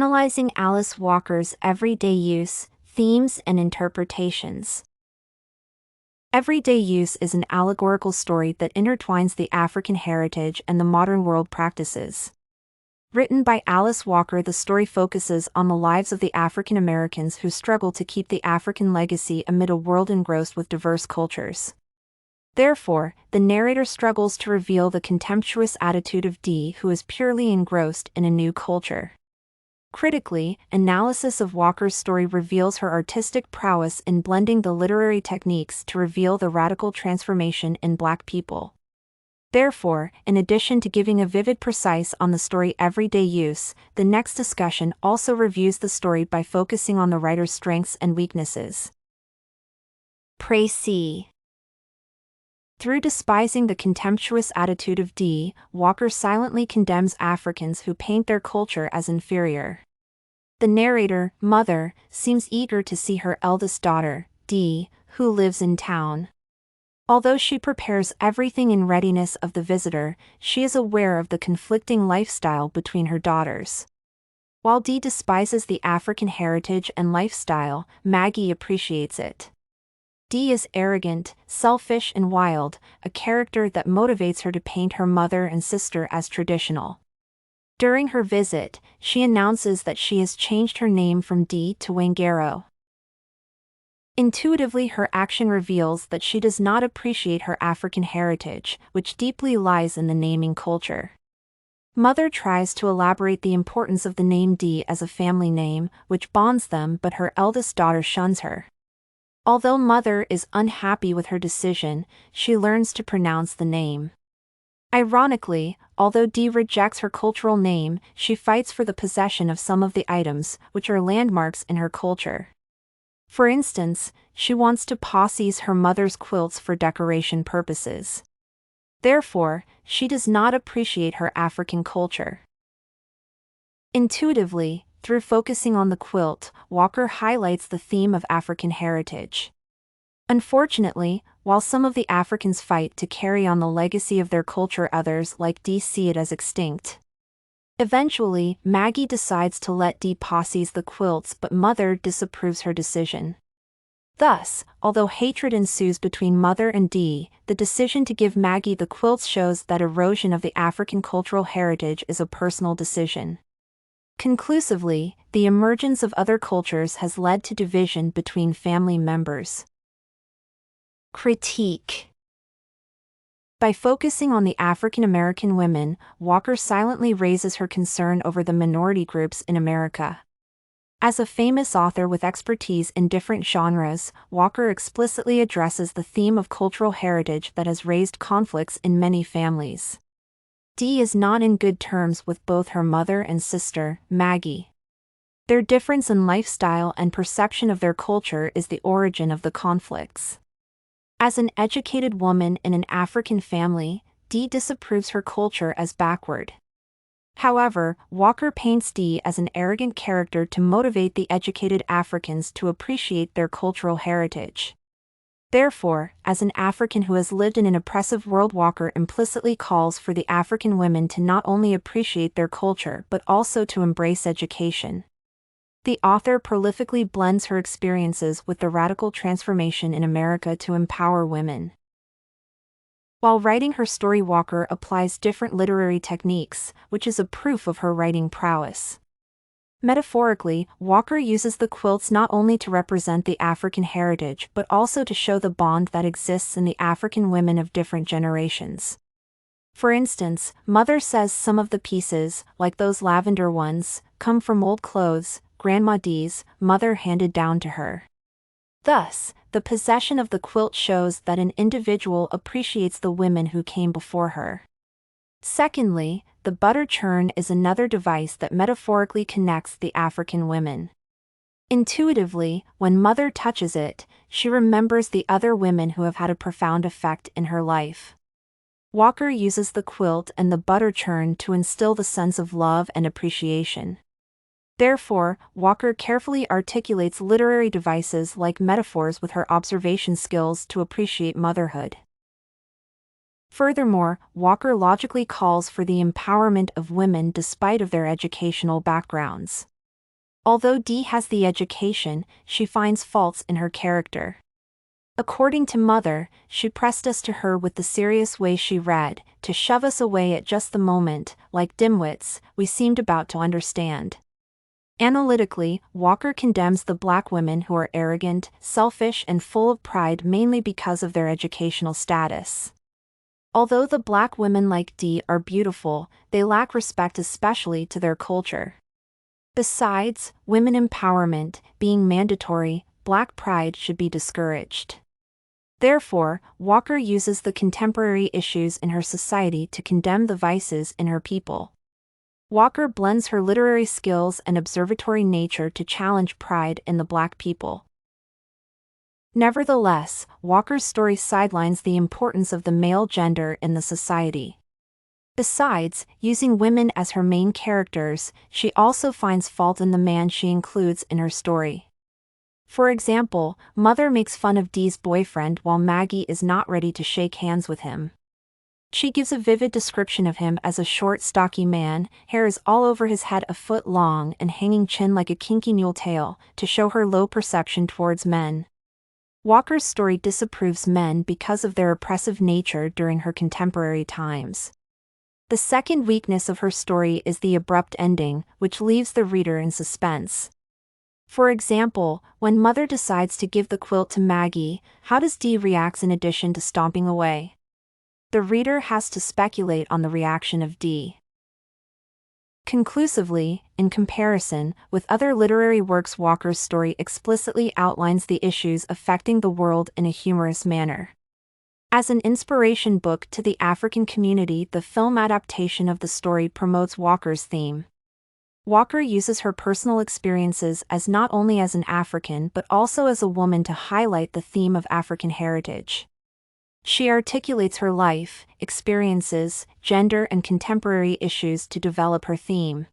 analyzing Alice Walker's everyday use, themes, and interpretations. Everyday use is an allegorical story that intertwines the African heritage and the modern world practices. Written by Alice Walker, the story focuses on the lives of the African Americans who struggle to keep the African legacy amid a world engrossed with diverse cultures. Therefore, the narrator struggles to reveal the contemptuous attitude of Dee, who is purely engrossed in a new culture. Critically, analysis of Walker's story reveals her artistic prowess in blending the literary techniques to reveal the radical transformation in Black people. Therefore, in addition to giving a vivid precise on the story everyday use, the next discussion also reviews the story by focusing on the writer's strengths and weaknesses. Précis. Through despising the contemptuous attitude of Dee, Walker silently condemns Africans who paint their culture as inferior. The narrator, Mother, seems eager to see her eldest daughter, Dee, who lives in town. Although she prepares everything in readiness of the visitor, she is aware of the conflicting lifestyle between her daughters. While Dee despises the African heritage and lifestyle, Maggie appreciates it. Dee is arrogant, selfish, and wild, a character that motivates her to paint her mother and sister as traditional. During her visit, she announces that she has changed her name from Dee to Wangaro. Intuitively, her action reveals that she does not appreciate her African heritage, which deeply lies in the naming culture. Mother tries to elaborate the importance of the name Dee as a family name, which bonds them, but her eldest daughter shuns her. Although Mother is unhappy with her decision, she learns to pronounce the name. Ironically, although Dee rejects her cultural name, she fights for the possession of some of the items, which are landmarks in her culture. For instance, she wants to possess her mother's quilts for decoration purposes. Therefore, she does not appreciate her African culture. Intuitively, through focusing on the quilt, Walker highlights the theme of African heritage. Unfortunately, while some of the Africans fight to carry on the legacy of their culture, others, like Dee, see it as extinct. Eventually, Maggie decides to let Dee possess the quilts, but Mother disapproves her decision. Thus, although hatred ensues between Mother and Dee, the decision to give Maggie the quilts shows that erosion of the African cultural heritage is a personal decision. Conclusively, the emergence of other cultures has led to division between family members. Critique. By focusing on the African American women, Walker silently raises her concern over the minority groups in America. As a famous author with expertise in different genres, Walker explicitly addresses the theme of cultural heritage that has raised conflicts in many families. Dee is not in good terms with both her mother and sister, Maggie. Their difference in lifestyle and perception of their culture is the origin of the conflicts. As an educated woman in an African family, Dee disapproves her culture as backward. However, Walker paints Dee as an arrogant character to motivate the educated Africans to appreciate their cultural heritage. Therefore, as an African who has lived in an oppressive world, Walker implicitly calls for the African women to not only appreciate their culture but also to embrace education. The author prolifically blends her experiences with the radical transformation in America to empower women. While writing her story, Walker applies different literary techniques, which is a proof of her writing prowess. Metaphorically, Walker uses the quilts not only to represent the African heritage but also to show the bond that exists in the African women of different generations. For instance, Mother says some of the pieces, like those lavender ones, come from old clothes Grandma Dee's mother handed down to her. Thus, the possession of the quilt shows that an individual appreciates the women who came before her. Secondly, the butter churn is another device that metaphorically connects the African women. Intuitively, when Mother touches it, she remembers the other women who have had a profound effect in her life. Walker uses the quilt and the butter churn to instill the sense of love and appreciation. Therefore, Walker carefully articulates literary devices like metaphors with her observation skills to appreciate motherhood. Furthermore, Walker logically calls for the empowerment of women despite of their educational backgrounds. Although Dee has the education, she finds faults in her character. According to Mother, she pressed us to her with the serious way she read, to shove us away at just the moment, like dimwits, we seemed about to understand. Analytically, Walker condemns the black women who are arrogant, selfish and full of pride mainly because of their educational status. Although the black women like Dee are beautiful, they lack respect especially to their culture. Besides, women empowerment being mandatory, black pride should be discouraged. Therefore, Walker uses the contemporary issues in her society to condemn the vices in her people. Walker blends her literary skills and observatory nature to challenge pride in the black people. Nevertheless, Walker's story sidelines the importance of the male gender in the society. Besides, using women as her main characters, she also finds fault in the man she includes in her story. For example, Mother makes fun of Dee's boyfriend while Maggie is not ready to shake hands with him. She gives a vivid description of him as a short, stocky man, hair is all over his head a foot long and hanging chin like a kinky mule tail, to show her low perception towards men. Walker's story disapproves men because of their oppressive nature during her contemporary times. The second weakness of her story is the abrupt ending, which leaves the reader in suspense. For example, when Mother decides to give the quilt to Maggie, how does Dee react in addition to stomping away? The reader has to speculate on the reaction of Dee. Conclusively, in comparison with other literary works, Walker's story explicitly outlines the issues affecting the world in a humorous manner. As an inspiration book to the African community, the film adaptation of the story promotes Walker's theme. Walker uses her personal experiences as not only as an African but also as a woman to highlight the theme of African heritage. She articulates her life, experiences, gender and contemporary issues to develop her theme.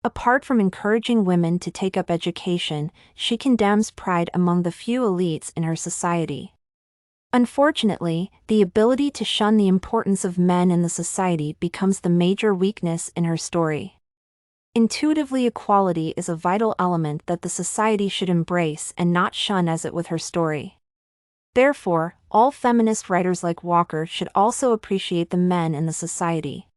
Apart from encouraging women to take up education, she condemns pride among the few elites in her society. Unfortunately, the ability to shun the importance of men in the society becomes the major weakness in her story. Intuitively, equality is a vital element that the society should embrace and not shun, as it with her story. Therefore, all feminist writers like Walker should also appreciate the men in the society.